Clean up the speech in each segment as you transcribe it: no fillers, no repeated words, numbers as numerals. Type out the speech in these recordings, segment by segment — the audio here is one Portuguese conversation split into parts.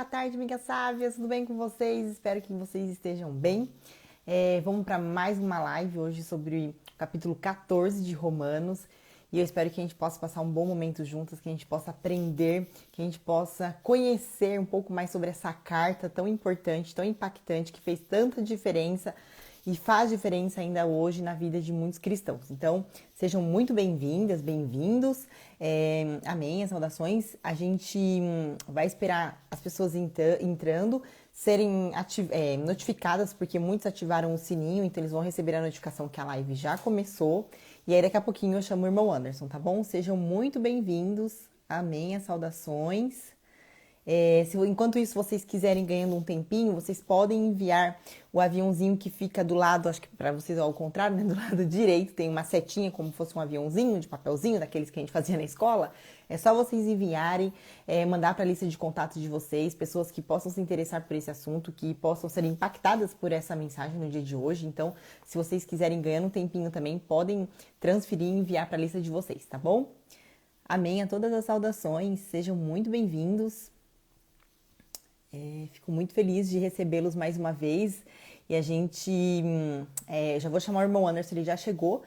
boa tarde, amigas sábias, tudo bem com vocês? Espero que vocês estejam bem. Vamos para mais uma live hoje sobre o capítulo 14 de Romanos e eu espero que a gente possa passar um bom momento juntas, que a gente possa aprender, que a gente possa conhecer um pouco mais sobre essa carta tão importante, tão impactante, que fez tanta diferença e faz diferença ainda hoje na vida de muitos cristãos. Então, sejam muito bem-vindas, bem-vindos. Amém, as saudações. A gente vai esperar as pessoas entrando, serem notificadas, porque muitos ativaram o sininho, então eles vão receber a notificação que a live já começou. E aí, daqui a pouquinho, eu chamo o irmão Anderson, tá bom? Sejam muito bem-vindos. Amém, as saudações. Enquanto isso, vocês quiserem ganhando um tempinho, vocês podem enviar o aviãozinho que fica do lado, acho que para vocês ao contrário, né? Do lado direito tem uma setinha como se fosse um aviãozinho de papelzinho, daqueles que a gente fazia na escola. É só vocês enviarem, mandar para a lista de contatos de vocês, pessoas que possam se interessar por esse assunto, que possam ser impactadas por essa mensagem no dia de hoje. Então, se vocês quiserem ganhando um tempinho também, podem transferir e enviar para a lista de vocês, tá bom? Amém a todas as saudações, sejam muito bem-vindos. Fico muito feliz de recebê-los mais uma vez e a gente já vou chamar o irmão Anderson, ele já chegou.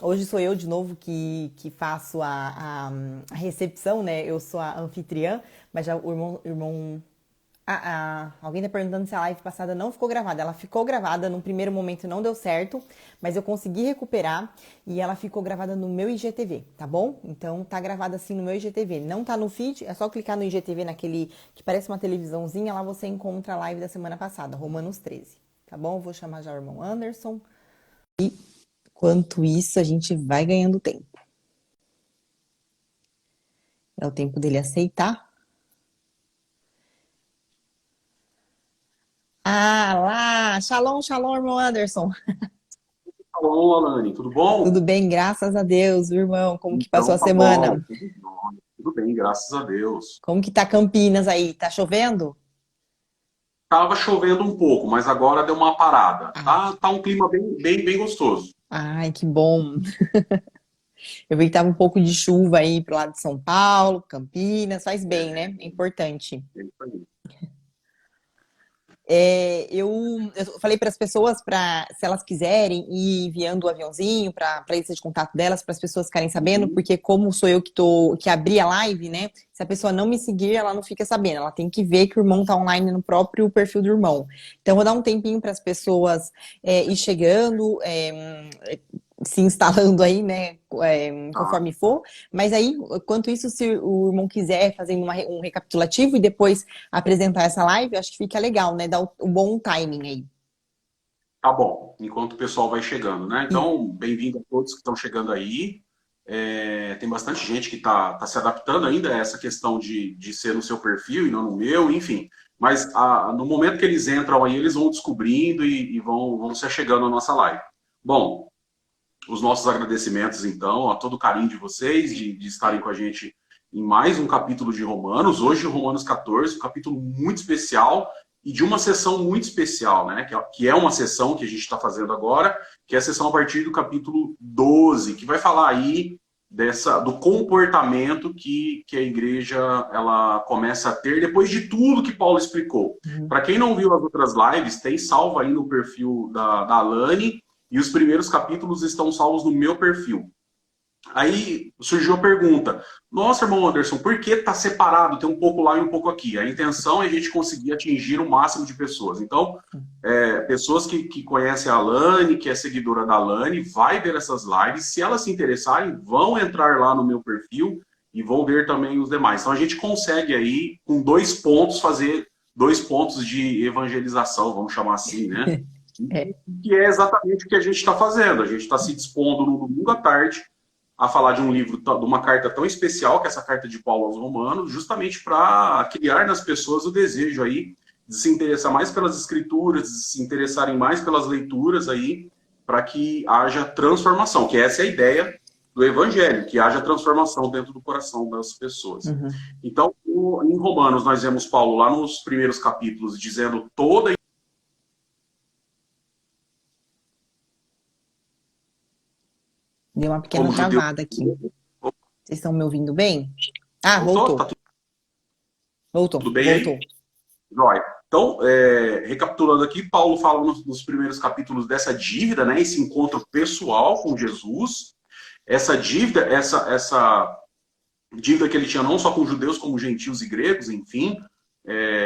Hoje sou eu de novo que faço a recepção, né? Eu sou a anfitriã, mas já o irmão alguém tá perguntando se a live passada não ficou gravada. Ela ficou gravada, num primeiro momento não deu certo, mas eu consegui recuperar e ela ficou gravada no meu IGTV, tá bom? Então tá gravada assim no meu IGTV. Não tá no feed, é só clicar no IGTV naquele que parece uma televisãozinha, lá você encontra a live da semana passada, Romanos 13, tá bom? Eu vou chamar já o irmão Anderson. E enquanto isso, a gente vai ganhando tempo. É o tempo dele aceitar. Lá! Shalom, shalom, irmão Anderson. Alô, Alane, tudo Tudo bom? bem, graças a Deus, irmão. Como que passou Então a tá bom, semana? tudo jóia, tudo bem, graças a Deus. Como que tá Campinas aí? Tá chovendo? Tava chovendo um pouco, mas agora deu uma parada. Ah, Tá um clima bem gostoso. ai, que bom. Eu vi que tava um pouco de chuva aí pro lado de São Paulo, Campinas, faz bem, né? É importante. É isso aí. Eu falei para as pessoas para, se elas quiserem, ir enviando o aviãozinho para a lista de contato delas, para as pessoas ficarem sabendo, Uhum. porque como sou eu que abri a live, né? Se a pessoa não me seguir, ela não fica sabendo. Ela tem que ver que o irmão tá online no próprio perfil do irmão. Então, vou dar um tempinho para as pessoas ir chegando, se instalando aí, né? Tá, Conforme for. Mas aí, enquanto isso, se o irmão quiser fazer um recapitulativo e depois apresentar essa live, eu acho que fica legal, né? Dar um bom timing aí. tá bom, enquanto o pessoal vai chegando, né? E Então, bem-vindo a todos que estão chegando aí. Tem bastante gente que tá se adaptando ainda a essa questão de ser no seu perfil e não no meu, enfim. Mas no momento que eles entram aí, eles vão descobrindo e vão se chegando à nossa live. Bom, os nossos agradecimentos, então, a todo o carinho de vocês, de estarem com a gente em mais um capítulo de Romanos. Hoje, Romanos 14, um capítulo muito especial e de uma sessão muito especial, né? Que é uma sessão que a gente está fazendo agora, que é a sessão a partir do capítulo 12, que vai falar aí do comportamento que a igreja ela começa a ter depois de tudo que Paulo explicou. uhum. Para quem não viu as outras lives, tem salvo aí no perfil da Alane, e os primeiros capítulos estão salvos no meu perfil. Aí surgiu a pergunta: nossa, irmão Anderson, por que tá separado? Tem um pouco lá e um pouco aqui. A intenção é a gente conseguir atingir o máximo de pessoas. Então, pessoas que conhecem a Alane, que é seguidora da Alane, vai ver essas lives. Se elas se interessarem, vão entrar lá no meu perfil e vão ver também os demais. Então, a gente consegue aí, com 2 pontos, fazer 2 pontos de evangelização, vamos chamar assim, né? É, Que é exatamente o que a gente está fazendo. A gente está se dispondo no domingo à tarde a falar de um livro, de uma carta tão especial, que é essa carta de Paulo aos Romanos, justamente para criar nas pessoas o desejo aí de se interessar mais pelas escrituras, de se interessarem mais pelas leituras aí, para que haja transformação, que essa é a ideia do evangelho, que haja transformação dentro do coração das pessoas. uhum. Então, em Romanos, nós vemos Paulo lá nos primeiros capítulos dizendo toda. Deu uma pequena Como judeu. travada aqui. Vocês estão me ouvindo bem? Voltou. Voltou? Tá Voltou, Tudo bem aí? voltou. Jóia. Então, recapitulando aqui, Paulo fala nos primeiros capítulos dessa dívida, né? Esse encontro pessoal com Jesus. Essa dívida, essa dívida que ele tinha não só com judeus, como gentios e gregos, enfim,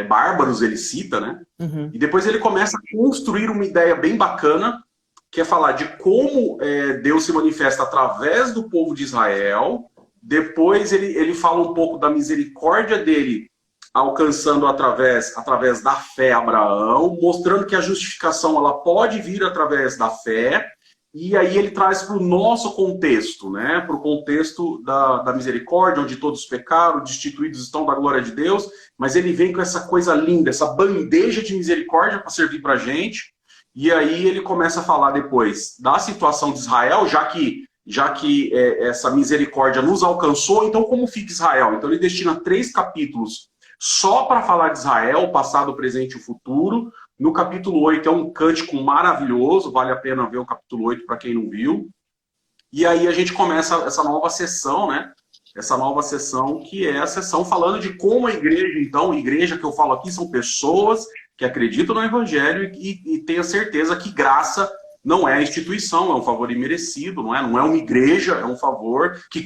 bárbaros ele cita, né? Uhum. E depois ele começa a construir uma ideia bem bacana, que é falar de como Deus se manifesta através do povo de Israel. Depois ele fala um pouco da misericórdia dele, alcançando através da fé Abraão, mostrando que a justificação ela pode vir através da fé. E aí ele traz para o nosso contexto, né? Para o contexto da misericórdia, onde todos pecaram, destituídos estão da glória de Deus, mas ele vem com essa coisa linda, essa bandeja de misericórdia para servir para a gente. E aí ele começa a falar depois da situação de Israel, já que essa misericórdia nos alcançou, então como fica Israel? Então ele destina 3 capítulos só para falar de Israel, passado, presente e futuro. No capítulo 8 é um cântico maravilhoso, vale a pena ver o capítulo 8 para quem não viu. E aí a gente começa essa nova sessão, né? Essa nova sessão que é a sessão falando de como a igreja, então, igreja que eu falo aqui são pessoas que acreditam no evangelho e tenham certeza que graça não é instituição, é um favor imerecido, não é? Não é uma igreja, é um favor, que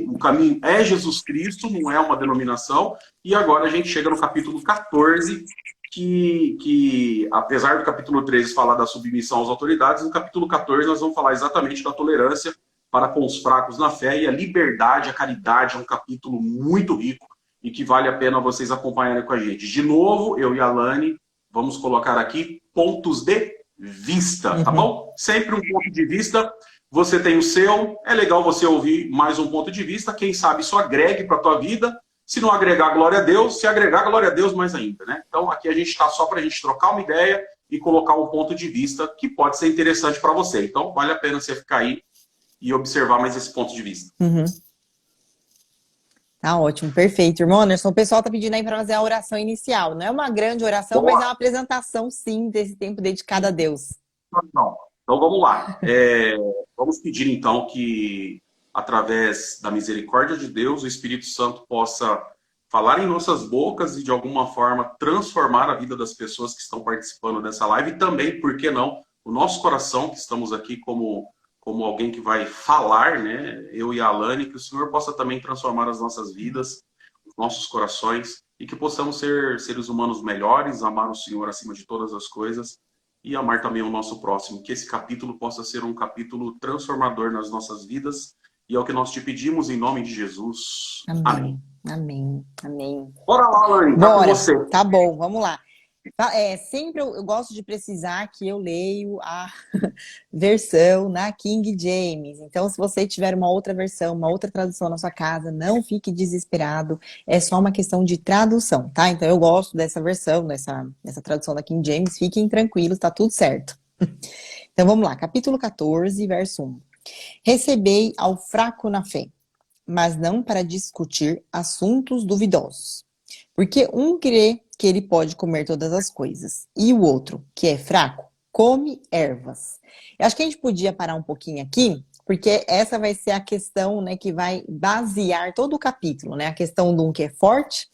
o caminho é Jesus Cristo, não é uma denominação. E agora a gente chega no capítulo 14, que apesar do capítulo 13 falar da submissão às autoridades, no capítulo 14 nós vamos falar exatamente da tolerância para com os fracos na fé, e a liberdade, a caridade é um capítulo muito rico e que vale a pena vocês acompanharem com a gente. De novo, eu e a Lani vamos colocar aqui pontos de vista, tá Uhum. bom? Sempre um ponto de vista. Você tem o seu, é legal você ouvir mais um ponto de vista, quem sabe isso agregue para a tua vida. Se não agregar, glória a Deus. Se agregar, glória a Deus mais ainda, né? Então aqui a gente está só para a gente trocar uma ideia e colocar um ponto de vista que pode ser interessante para você. Então vale a pena você ficar aí e observar mais esse ponto de vista. Uhum. Tá ótimo, perfeito. Irmão Anderson, o pessoal tá pedindo aí para fazer a oração inicial. Não é uma grande oração, mas é uma apresentação, sim, desse tempo dedicado a Deus. Então vamos lá. Vamos pedir então que, através da misericórdia de Deus, o Espírito Santo possa falar em nossas bocas e de alguma forma transformar a vida das pessoas que estão participando dessa live e também, por que não, o nosso coração, que estamos aqui como alguém que vai falar, né? Eu e a Alane, que o Senhor possa também transformar as nossas vidas, os nossos corações e que possamos ser seres humanos melhores, amar o Senhor acima de todas as coisas e amar também o nosso próximo. Que esse capítulo possa ser um capítulo transformador nas nossas vidas. E é o que nós te pedimos em nome de Jesus. Amém. Amém, amém, amém. Bora lá, Lani, tá com Bora, você. tá bom, vamos lá. Sempre eu gosto de precisar que eu leio a versão na King James. Então, se você tiver uma outra versão, uma outra tradução na sua casa, não fique desesperado. É só uma questão de tradução, tá? Então, eu gosto dessa versão, dessa tradução da King James. Fiquem tranquilos, tá tudo certo. Então, vamos lá. Capítulo 14, verso 1. Recebei ao fraco na fé, mas não para discutir assuntos duvidosos. Porque um crê que ele pode comer todas as coisas, e o outro, que é fraco, come ervas. Eu acho que a gente podia parar um pouquinho aqui, porque essa vai ser a questão, né, que vai basear todo o capítulo, né? A questão de um que é forte,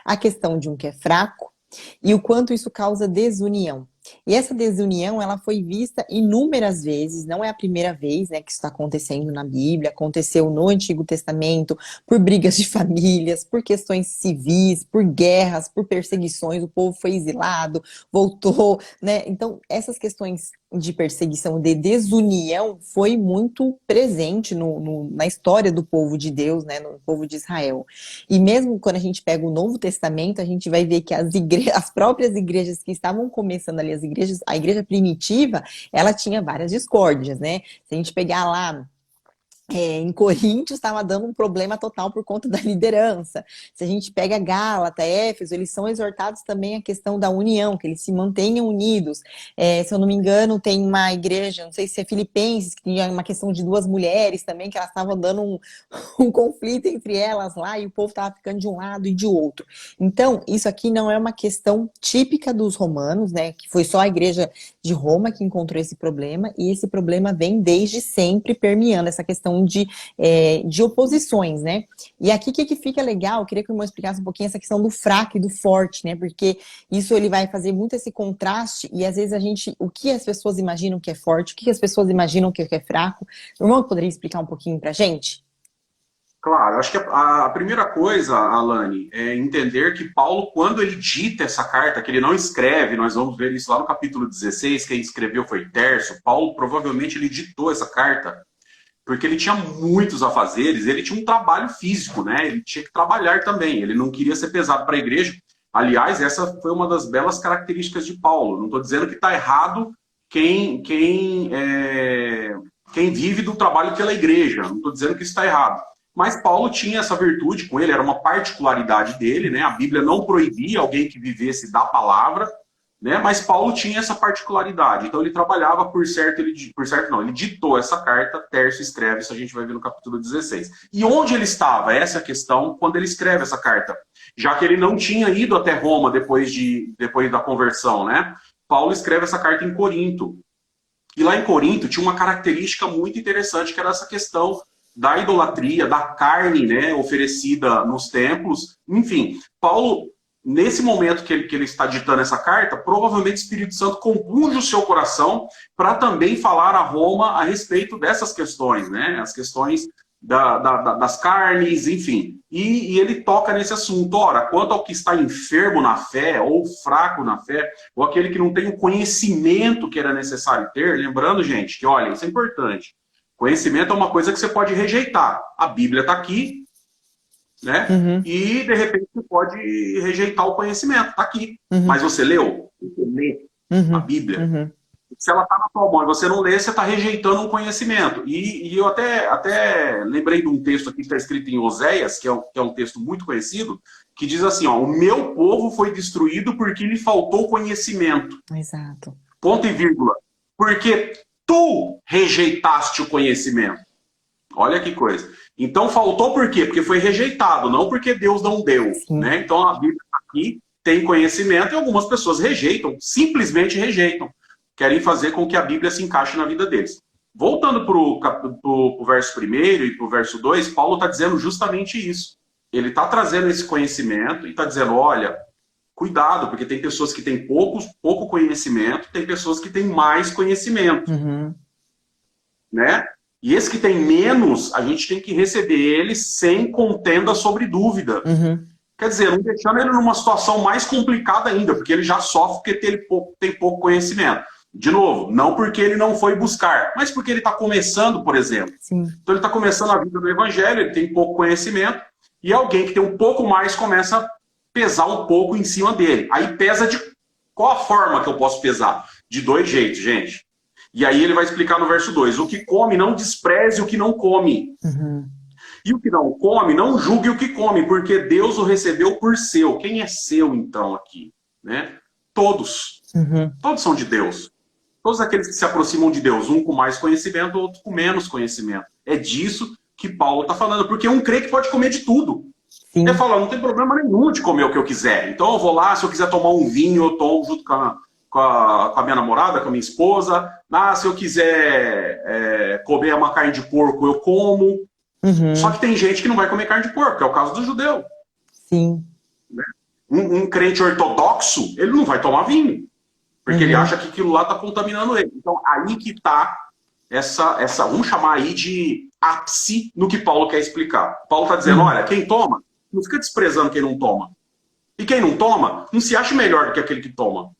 a questão de um que é fraco, e o quanto isso causa desunião. E essa desunião, ela foi vista inúmeras vezes, não é a primeira vez, né, que isso está acontecendo na Bíblia, aconteceu no Antigo Testamento, por brigas de famílias, por questões civis, por guerras, por perseguições, o povo foi exilado, voltou, né? Então, essas questões de perseguição, de desunião, foi muito presente na história do povo de Deus, né, no povo de Israel. E mesmo quando a gente pega o Novo Testamento, a gente vai ver que as próprias igrejas que estavam começando ali, a igreja primitiva, ela tinha várias discórdias, né? Se a gente pegar lá em Coríntios, estava dando um problema total por conta da liderança. Se a gente pega Gálatas, Éfeso, eles são exortados também à questão da união, que eles se mantenham unidos. Se eu não me engano, tem uma igreja, não sei se é Filipenses, que tinha uma questão de 2 mulheres também, que elas estavam dando um conflito entre elas lá, e o povo estava ficando de um lado e de outro. Então, isso aqui não é uma questão típica dos romanos, né? Que foi só a igreja de Roma que encontrou esse problema, e esse problema vem desde sempre permeando essa questão questão de oposições, né? E aqui o que fica legal, eu queria que o irmão explicasse um pouquinho essa questão do fraco e do forte, né? Porque isso ele vai fazer muito esse contraste e às vezes o que as pessoas imaginam que é forte, o que as pessoas imaginam que é fraco. O irmão poderia explicar um pouquinho pra gente? Claro, acho que a primeira coisa, Alane, é entender que Paulo, quando ele dita essa carta, que ele não escreve, nós vamos ver isso lá no capítulo 16, quem escreveu foi Tércio, Paulo provavelmente ele ditou essa carta porque ele tinha muitos afazeres, ele tinha um trabalho físico, né? Ele tinha que trabalhar também, ele não queria ser pesado para a igreja. Aliás, essa foi uma das belas características de Paulo. Não estou dizendo que está errado quem vive do trabalho pela igreja, não estou dizendo que isso está errado. Mas Paulo tinha essa virtude com ele, era uma particularidade dele, né? A Bíblia não proibia alguém que vivesse da palavra, né? Mas Paulo tinha essa particularidade. Então ele trabalhava ele ditou essa carta, Tércio escreve, isso a gente vai ver no capítulo 16. E onde ele estava? Essa é a questão quando ele escreve essa carta. Já que ele não tinha ido até Roma depois da conversão, né? Paulo escreve essa carta em Corinto. E lá em Corinto tinha uma característica muito interessante, que era essa questão da idolatria, da carne, né, oferecida nos templos. Enfim, Paulo, nesse momento que ele está ditando essa carta, provavelmente o Espírito Santo compunge o seu coração para também falar a Roma a respeito dessas questões, né, as questões das carnes, enfim. E ele toca nesse assunto. Ora, quanto ao que está enfermo na fé, ou fraco na fé, ou aquele que não tem o conhecimento que era necessário ter, lembrando, gente, que, olha, isso é importante. Conhecimento é uma coisa que você pode rejeitar. A Bíblia está aqui, né? Uhum. E, de repente, você pode rejeitar o conhecimento. Está aqui. Uhum. Mas você leu? Você lê a Bíblia. Uhum. Se ela está na sua mão e você não lê, você está rejeitando um conhecimento. E eu até lembrei de um texto aqui que está escrito em Oséias, que é um texto muito conhecido, que diz assim, ó, o meu povo foi destruído porque lhe faltou conhecimento. Exato. Ponto e vírgula. Porque tu rejeitaste o conhecimento. Olha que coisa. Então faltou por quê? Porque foi rejeitado, não porque Deus não deu. Né? Então a Bíblia aqui tem conhecimento e algumas pessoas rejeitam, simplesmente rejeitam. Querem fazer com que a Bíblia se encaixe na vida deles. Voltando para o verso 1 e para o verso 2, Paulo está dizendo justamente isso. Ele está trazendo esse conhecimento e está dizendo, olha, cuidado, porque tem pessoas que têm pouco conhecimento, tem pessoas que têm mais conhecimento. Uhum. Né? E esse que tem menos, a gente tem que receber ele sem contenda sobre dúvida. Uhum. Quer dizer, não deixando ele numa situação mais complicada ainda, porque ele já sofre porque ele tem pouco conhecimento. De novo, não porque ele não foi buscar, mas porque ele está começando, por exemplo. Sim. Então ele está começando a vida do Evangelho, ele tem pouco conhecimento, e alguém que tem um pouco mais começa a pesar um pouco em cima dele. Aí pesa de qual a forma que eu posso pesar? De dois jeitos, gente. E aí ele vai explicar no verso 2, o que come não despreze o que não come. Uhum. E o que não come, não julgue o que come, porque Deus o recebeu por seu. Quem é seu, então, aqui? Né? Todos. Uhum. Todos são de Deus. Todos aqueles que se aproximam de Deus, um com mais conhecimento, outro com menos conhecimento. É disso que Paulo está falando, porque um crê que pode comer de tudo. Sim. Ele fala, não tem problema nenhum de comer o que eu quiser. Então eu vou lá, se eu quiser tomar um vinho, eu tomo junto com a minha namorada, com a minha esposa. Se eu quiser comer uma carne de porco, eu como. Uhum. Só que tem gente que não vai comer carne de porco, que é o caso do judeu. Sim. Um crente ortodoxo, ele não vai tomar vinho. Porque ele acha que aquilo lá está contaminando ele. Então, aí que está vamos chamar aí de ápice no que Paulo quer explicar. Paulo está dizendo, olha, quem toma, não fica desprezando quem não toma. E quem não toma, não se acha melhor do que aquele que toma.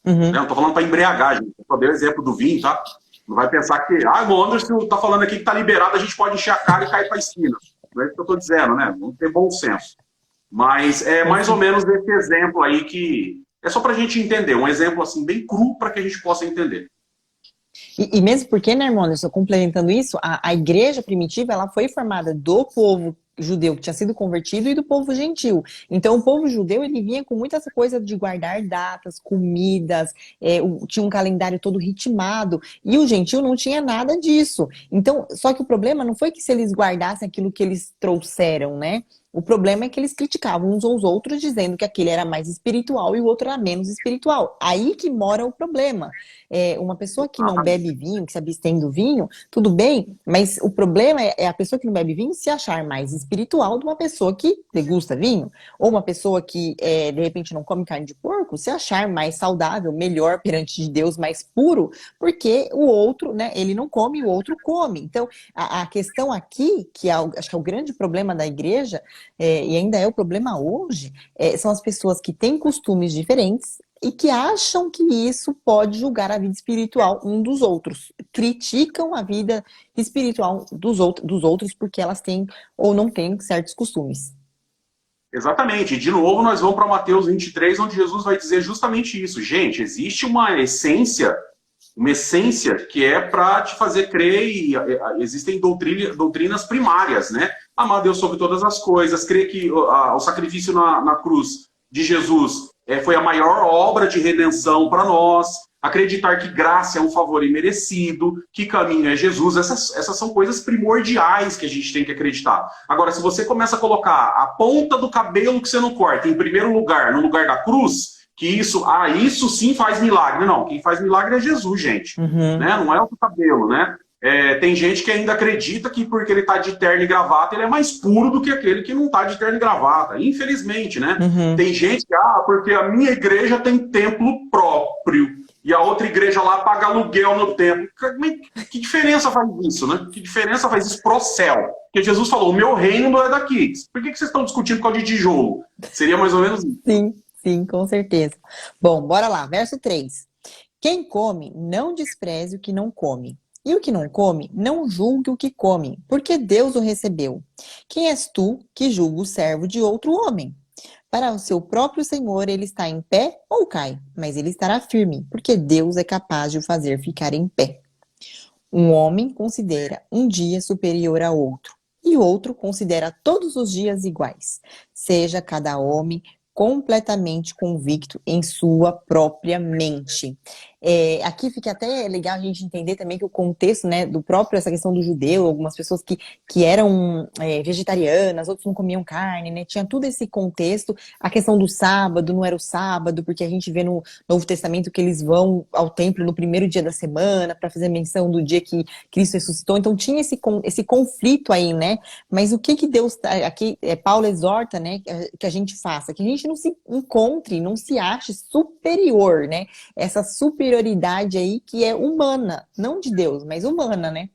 Uhum. Não estou falando para embriagar, gente. Eu só dei o exemplo do vinho, tá? Não vai pensar que, o Anderson está falando aqui que está liberado, a gente pode encher a cara e cair para a esquina. Não é isso que eu estou dizendo, né? Vamos ter bom senso. Mas é mais ou menos desse exemplo aí que... É só para a gente entender, um exemplo assim bem cru para que a gente possa entender. E mesmo porque, né, irmão, só complementando isso, a igreja primitiva, ela foi formada do povo judeu que tinha sido convertido e do povo gentil. Então, o povo judeu, ele vinha com muita essa coisa de guardar datas, comidas, tinha um calendário todo ritmado, e o gentil não tinha nada disso. Então, só que o problema não foi que se eles guardassem aquilo que eles trouxeram, né? O problema é que eles criticavam uns aos outros, dizendo que aquele era mais espiritual e o outro era menos espiritual. Aí que mora o problema. Uma pessoa que não bebe vinho, que se abstém do vinho, tudo bem, mas o problema é a pessoa que não bebe vinho se achar mais espiritual de uma pessoa que degusta vinho. Ou uma pessoa que, de repente, não come carne de porco, se achar mais saudável, melhor perante de Deus, mais puro, porque o outro, né, ele não come e o outro come. Então, a questão aqui, que acho que é o grande problema da igreja, e ainda é o problema hoje, são as pessoas que têm costumes diferentes e que acham que isso pode julgar a vida espiritual um dos outros. Criticam a vida espiritual dos outros porque elas têm ou não têm certos costumes. Exatamente. E, de novo, nós vamos para Mateus 23, onde Jesus vai dizer justamente isso. Gente, existe uma essência que é para te fazer crer, e existem doutrinas primárias, né? Amar Deus sobre todas as coisas, crer que o sacrifício na cruz de Jesus foi a maior obra de redenção para nós, acreditar que graça é um favor imerecido, que caminho é Jesus. Essas são coisas primordiais que a gente tem que acreditar. Agora, se você começa a colocar a ponta do cabelo que você não corta em primeiro lugar, no lugar da cruz, que isso sim faz milagre. Não, quem faz milagre é Jesus, gente. Uhum. Né? Não é o cabelo, né? Tem gente que ainda acredita que porque ele está de terno e gravata, ele é mais puro do que aquele que não está de terno e gravata. Infelizmente, né? Uhum. Tem gente que, porque a minha igreja tem templo próprio e a outra igreja lá paga aluguel no templo. Que diferença faz isso, né? Que diferença faz isso pro céu? Porque Jesus falou, o meu reino não é daqui. Por que vocês estão discutindo por causa de tijolo? Seria mais ou menos isso. Sim, com certeza. Bom, bora lá, verso 3. Quem come, não despreze o que não come. E o que não come, não julgue o que come, porque Deus o recebeu. Quem és tu que julga o servo de outro homem? Para o seu próprio Senhor ele está em pé ou cai, mas ele estará firme, porque Deus é capaz de o fazer ficar em pé. Um homem considera um dia superior a outro, e outro considera todos os dias iguais. Seja cada homem completamente convicto em sua própria mente. Aqui fica até legal a gente entender também que o contexto, né, do próprio, essa questão do judeu, algumas pessoas que eram vegetarianas, outros não comiam carne, né, tinha todo esse contexto, a questão do sábado, não era o sábado, porque a gente vê no Novo Testamento que eles vão ao templo no primeiro dia da semana para fazer menção do dia que Cristo ressuscitou, então tinha esse conflito aí, né, mas o que Deus, aqui Paulo exorta, né, que a gente faça, que a gente não se encontre, não se ache superior, né, essa superioridade aí que é humana, não de Deus, mas humana, né?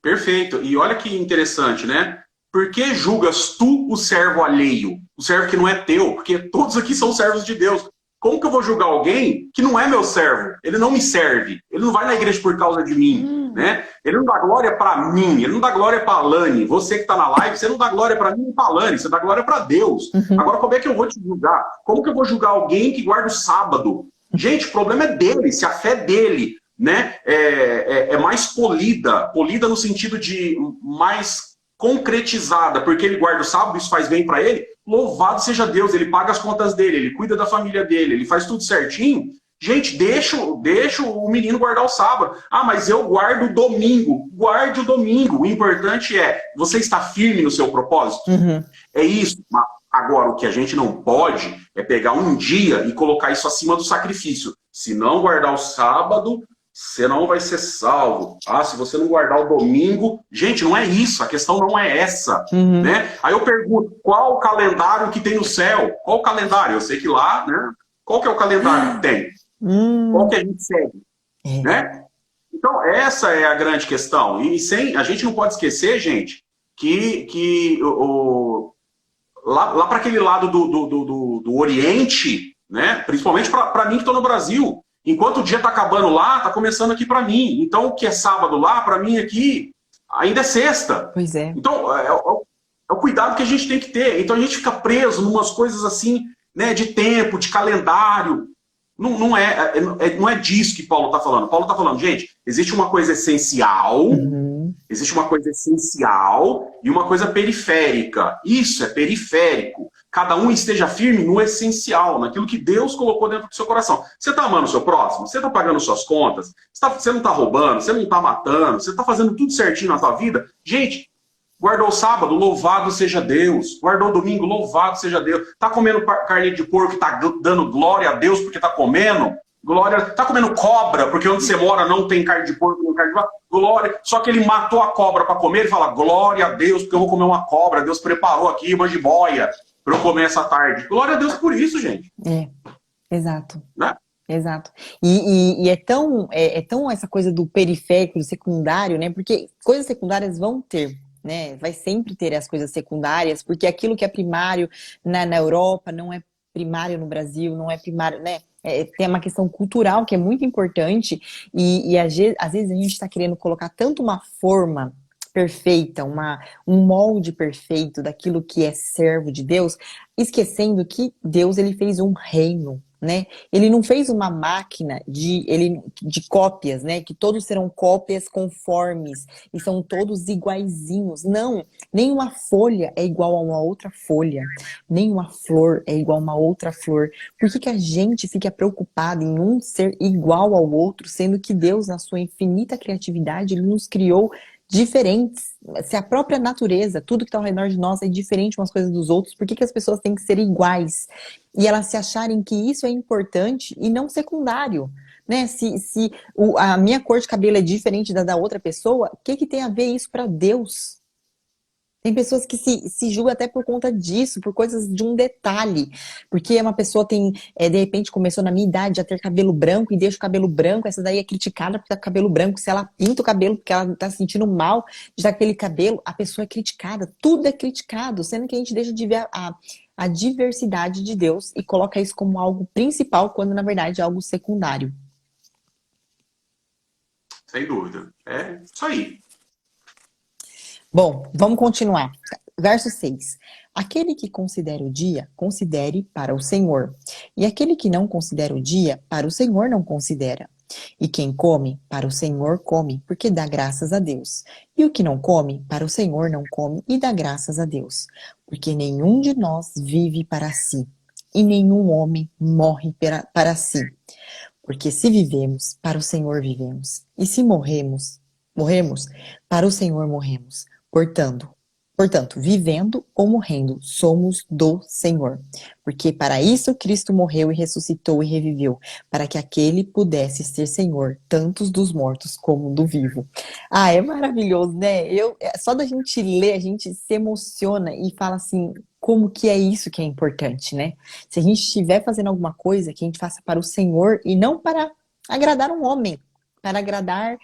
Perfeito. E olha que interessante, né? Por que julgas tu o servo alheio? O servo que não é teu? Porque todos aqui são servos de Deus. Como que eu vou julgar alguém que não é meu servo? Ele não me serve. Ele não vai na igreja por causa de mim, né? Ele não dá glória para mim. Ele não dá glória para Alane. Você que está na live, você não dá glória para mim e para Alane. Você dá glória para Deus. Agora, como é que eu vou te julgar? Como que eu vou julgar alguém que guarda o sábado? Gente, o problema é dele. Se a fé dele, né, é mais polida no sentido de mais concretizada, porque ele guarda o sábado, isso faz bem para ele, louvado seja Deus, ele paga as contas dele, ele cuida da família dele, ele faz tudo certinho. Gente, deixa o menino guardar o sábado. Mas eu guardo o domingo. Guarde o domingo. O importante é, você está firme no seu propósito? É isso. Agora, o que a gente não pode é pegar um dia e colocar isso acima do sacrifício. Se não guardar o sábado, você não vai ser salvo. Se você não guardar o domingo... Gente, não é isso. A questão não é essa. Né? Aí eu pergunto, qual o calendário que tem no céu? Qual o calendário? Eu sei que lá, né? Qual que é o calendário que tem? Qual que a gente segue? Né? Então, essa é a grande questão. E a gente não pode esquecer, gente, que lá para aquele lado do Oriente, né? Principalmente para mim que estou no Brasil, enquanto o dia está acabando lá, está começando aqui para mim. Então, o que é sábado lá, para mim aqui, ainda é sexta. Pois é. Então, é o cuidado que a gente tem que ter. Então, a gente fica preso em umas coisas assim, né, de tempo, de calendário. Não é disso que Paulo está falando. Paulo está falando, gente, existe uma coisa essencial, existe uma coisa essencial e uma coisa periférica. Isso é periférico. Cada um esteja firme no essencial, naquilo que Deus colocou dentro do seu coração. Você está amando o seu próximo? Você está pagando suas contas? Você não está roubando? Você não está matando? Você está fazendo tudo certinho na sua vida? Gente, Guardou o sábado, louvado seja Deus. Guardou o domingo, louvado seja Deus. Tá comendo carne de porco e tá dando glória a Deus porque tá comendo. Glória. Tá comendo cobra porque onde você mora não tem carne de porco, não tem carne de vaca. Glória. Só que ele matou a cobra para comer e fala glória a Deus porque eu vou comer uma cobra. Deus preparou aqui uma jiboia para eu comer essa tarde. Glória a Deus por isso, gente. Exato. Né? Exato. E é tão essa coisa do periférico, do secundário, né? Porque coisas secundárias vão ter, né? Vai sempre ter as coisas secundárias, porque aquilo que é primário na Europa não é primário no Brasil, não é primário, né? Tem uma questão cultural que é muito importante e às vezes a gente está querendo colocar tanto uma forma perfeita, um molde perfeito daquilo que é servo de Deus, esquecendo que Deus ele fez um reino, né? Ele não fez uma máquina de cópias, né? Que todos serão cópias conformes e são todos iguaizinhos. Não, nenhuma folha é igual a uma outra folha, nenhuma flor é igual a uma outra flor. Por que a gente fica preocupado em um ser igual ao outro, sendo que Deus, na sua infinita criatividade, ele nos criou diferentes? Se a própria natureza, tudo que está ao redor de nós é diferente umas coisas dos outros, por que as pessoas têm que ser iguais? E elas se acharem que isso é importante e não secundário, né? Se a minha cor de cabelo é diferente da outra pessoa, o que tem a ver isso para Deus? Tem pessoas que se julgam até por conta disso, por coisas de um detalhe. Porque uma pessoa tem, de repente, começou na minha idade a ter cabelo branco e deixa o cabelo branco, essa daí é criticada por ter cabelo branco. Se ela pinta o cabelo porque ela tá se sentindo mal de ter aquele cabelo, a pessoa é criticada. Tudo é criticado, sendo que a gente deixa de ver a diversidade de Deus e coloca isso como algo principal, quando na verdade é algo secundário. Sem dúvida. É isso aí. Bom, vamos continuar. Verso 6. Aquele que considera o dia, considere para o Senhor. E aquele que não considera o dia, para o Senhor não considera. E quem come, para o Senhor come, porque dá graças a Deus. E o que não come, para o Senhor não come e dá graças a Deus. Porque nenhum de nós vive para si, e nenhum homem morre para si. Porque se vivemos, para o Senhor vivemos. E se morremos, para o Senhor morremos. Portanto, vivendo ou morrendo, somos do Senhor. Porque para isso Cristo morreu e ressuscitou e reviveu, para que aquele pudesse ser Senhor, tanto dos mortos como do vivo. Ah, é maravilhoso, né? Só da gente ler, a gente se emociona e fala assim, como que é isso que é importante, né? Se a gente estiver fazendo alguma coisa, que a gente faça para o Senhor e não para agradar um homem, para agradar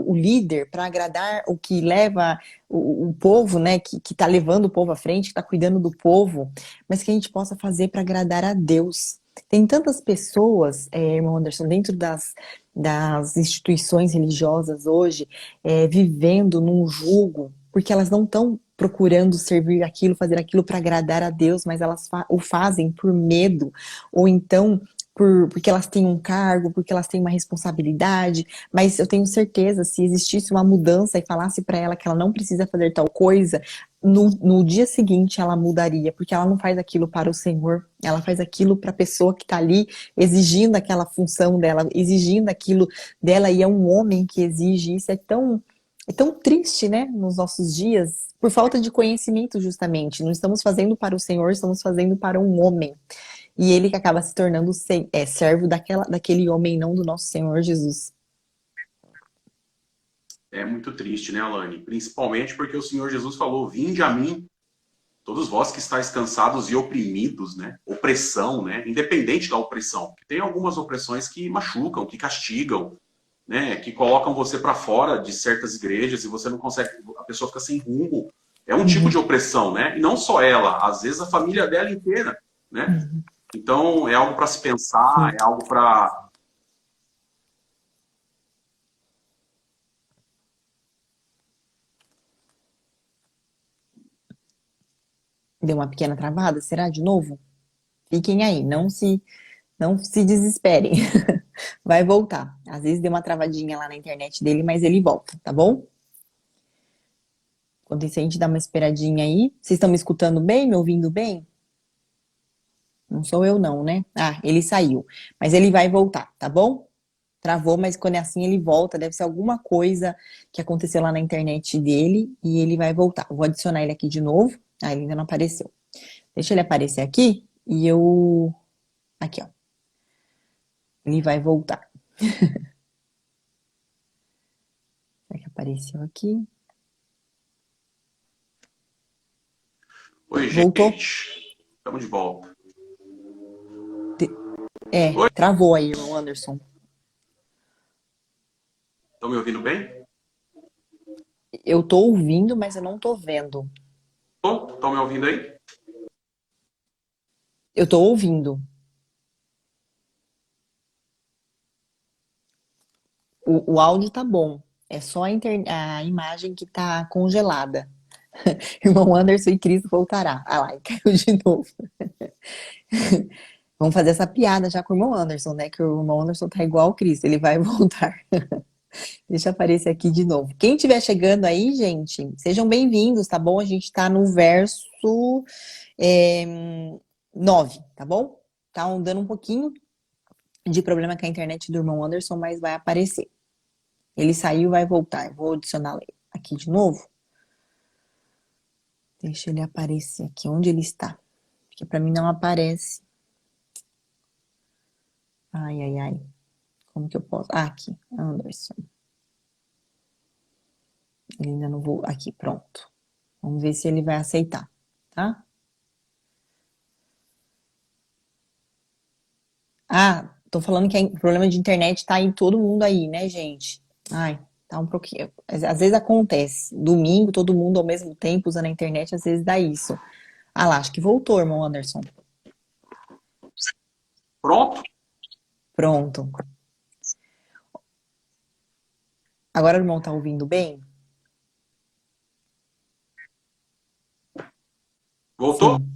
o líder, para agradar o que leva o povo, né, que está levando o povo à frente, que está cuidando do povo, mas que a gente possa fazer para agradar a Deus. Tem tantas pessoas, irmão Anderson, dentro das instituições religiosas hoje, vivendo num jugo, porque elas não estão procurando servir aquilo, fazer aquilo para agradar a Deus, mas elas o fazem por medo, ou então porque elas têm um cargo, porque elas têm uma responsabilidade, mas eu tenho certeza, se existisse uma mudança e falasse para ela que ela não precisa fazer tal coisa, no dia seguinte ela mudaria, porque ela não faz aquilo para o Senhor, ela faz aquilo para a pessoa que está ali exigindo aquela função dela, exigindo aquilo dela, e é um homem que exige isso. É tão triste, né, nos nossos dias, por falta de conhecimento, justamente. Não estamos fazendo para o Senhor, estamos fazendo para um homem. E ele que acaba se tornando servo daquele homem, não do nosso Senhor Jesus. É muito triste, né, Alane? Principalmente porque o Senhor Jesus falou, vinde a mim, todos vós que estáis cansados e oprimidos, né? Opressão, né? Independente da opressão. Tem algumas opressões que machucam, que castigam, né? Que colocam você para fora de certas igrejas e você não consegue, a pessoa fica sem rumo. É um tipo de opressão, né? E não só ela, às vezes a família dela inteira, né? Então, é algo para se pensar, é algo para... Deu uma pequena travada, será de novo? Fiquem aí, não se desesperem. Vai voltar. Às vezes deu uma travadinha lá na internet dele, mas ele volta, tá bom? Enquanto isso, a gente dá uma esperadinha aí. Vocês estão me escutando bem, me ouvindo bem? Não sou eu não, né? Ah, ele saiu. Mas ele vai voltar, tá bom? Travou, mas quando é assim ele volta. Deve ser alguma coisa que aconteceu lá na internet dele e ele vai voltar. Vou adicionar ele aqui de novo. Ah, ele ainda não apareceu. Deixa ele aparecer aqui e eu. Aqui, ó. Ele vai voltar. Será que apareceu aqui? Oi, Voltou? gente. Estamos de volta. É, Oi, travou aí, irmão Anderson. estão me ouvindo bem? Eu tô ouvindo, mas eu não tô vendo. Estão me ouvindo aí? Eu tô ouvindo. O áudio tá bom. É só a imagem que tá congelada. Irmão Anderson e Cristo voltará. Ah lá, caiu de novo. Vamos fazer essa piada já com o irmão Anderson, né? Que o irmão Anderson tá igual o Cristo, ele vai voltar. Deixa eu aparecer aqui de novo. Quem estiver chegando aí, gente, sejam bem-vindos, tá bom? A gente tá no verso é, 9, tá bom? Tá dando um pouquinho de problema com a internet do irmão Anderson, mas vai aparecer. Ele saiu, vai voltar. Eu vou adicionar aqui de novo. Deixa ele aparecer aqui onde ele está. Porque pra mim não aparece. Ai, ai, ai. Como que eu posso? Ah, aqui. Anderson. Ele ainda não vou. Aqui, pronto. Vamos ver se ele vai aceitar, tá? Ah, tô falando que o problema de internet tá em todo mundo aí, né, gente? Ai, tá um pouquinho. Às vezes acontece. Domingo, todo mundo ao mesmo tempo usando a internet, às vezes dá isso. Ah lá, acho que voltou, irmão Anderson. Pronto? Pronto. Agora o irmão tá ouvindo bem? Voltou? Sim.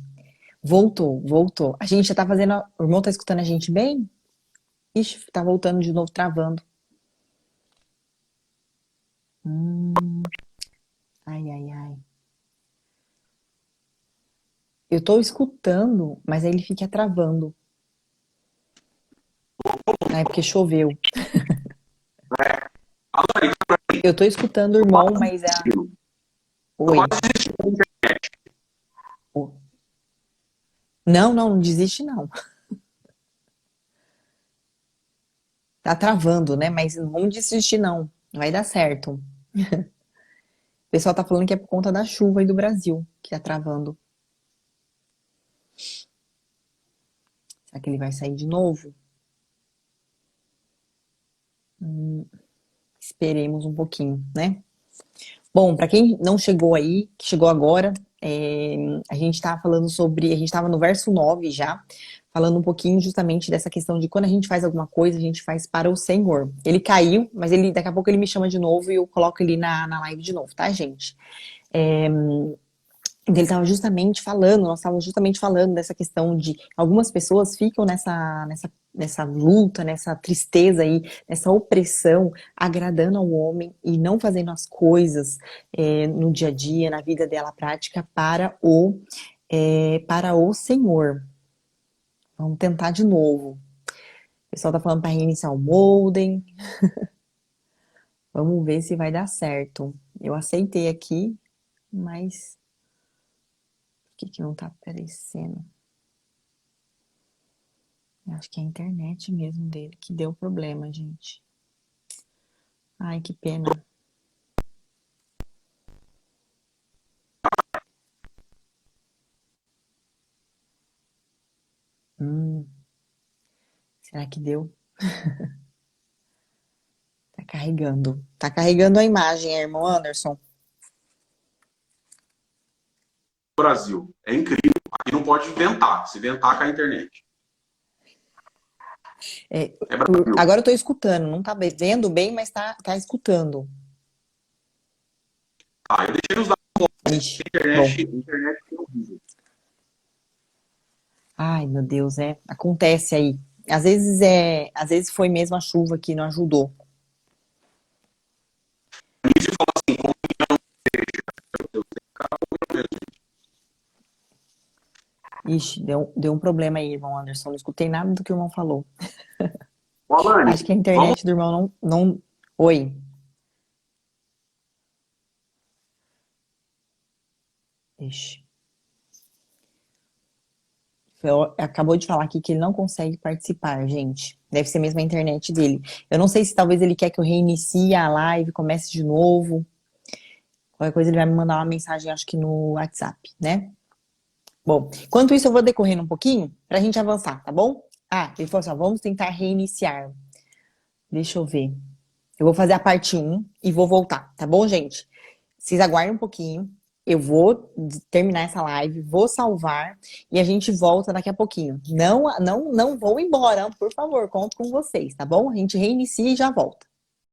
Voltou, voltou. A gente já tá fazendo. O irmão tá escutando a gente bem? Ixi, tá voltando de novo, travando. Ai, ai, ai. Eu tô escutando, mas aí ele fica travando. Ah, é porque choveu. Alô, aí, Eu tô escutando o tô irmão, quase mas a. desistindo. Tô Oi. quase desistindo. Ô. Não, não, não desiste não. Tá travando, né? Mas não vamos desistir não. Vai dar certo. O pessoal tá falando que é por conta da chuva aí do Brasil que tá travando. Será que ele vai sair de novo? Esperemos um pouquinho, né? Bom, para quem não chegou aí, que chegou agora, a gente estava falando sobre, a gente estava no verso 9 já, falando um pouquinho justamente dessa questão de quando a gente faz alguma coisa, a gente faz para o Senhor. Ele caiu, mas ele daqui a pouco ele me chama de novo e eu coloco ele na live de novo, tá, gente? Ele estava justamente falando, nós estávamos justamente falando dessa questão de algumas pessoas ficam nessa luta, nessa tristeza aí, nessa opressão, agradando ao homem e não fazendo as coisas no dia a dia, na vida dela prática para o Senhor. Vamos tentar de novo. O pessoal tá falando para reiniciar o modem. Vamos ver se vai dar certo. Eu aceitei aqui, mas por que não tá aparecendo? Eu acho que é a internet mesmo dele que deu problema, gente. Ai, que pena. Hum, será que deu? Tá carregando. Tá carregando a imagem, irmão Anderson. Brasil. É incrível. Aqui não pode inventar. Se inventar, cai a internet. É, É Brasil. agora eu tô escutando. Não tá vendo bem, mas tá escutando. Tá, eu deixei os dados Ixi, da internet. bom. Internet é horrível. Ai, meu Deus, acontece aí. Às vezes foi mesmo a chuva que não ajudou. Isso fala assim, como eu mesmo. Ixi, deu um problema aí, irmão Anderson. Não escutei nada do que o irmão falou. Ô, Alane, Acho que a vamos. internet do irmão não... Oi. Ixi. Acabou de falar aqui que ele não consegue participar, gente. Deve ser mesmo a internet dele. Eu não sei se talvez ele quer que eu reinicie a live, comece de novo. Qualquer coisa ele vai me mandar uma mensagem, acho que no WhatsApp, né? Bom, enquanto isso eu vou decorrendo um pouquinho pra gente avançar, tá bom? Ah, ele falou assim, ó, vamos tentar reiniciar. Deixa eu ver. Eu vou fazer a parte um e vou voltar, tá bom, gente? Vocês aguardem um pouquinho. Eu vou terminar essa live, vou salvar e a gente volta daqui a pouquinho. Não vou embora, por favor, conto com vocês, tá bom? A gente reinicia e já volta.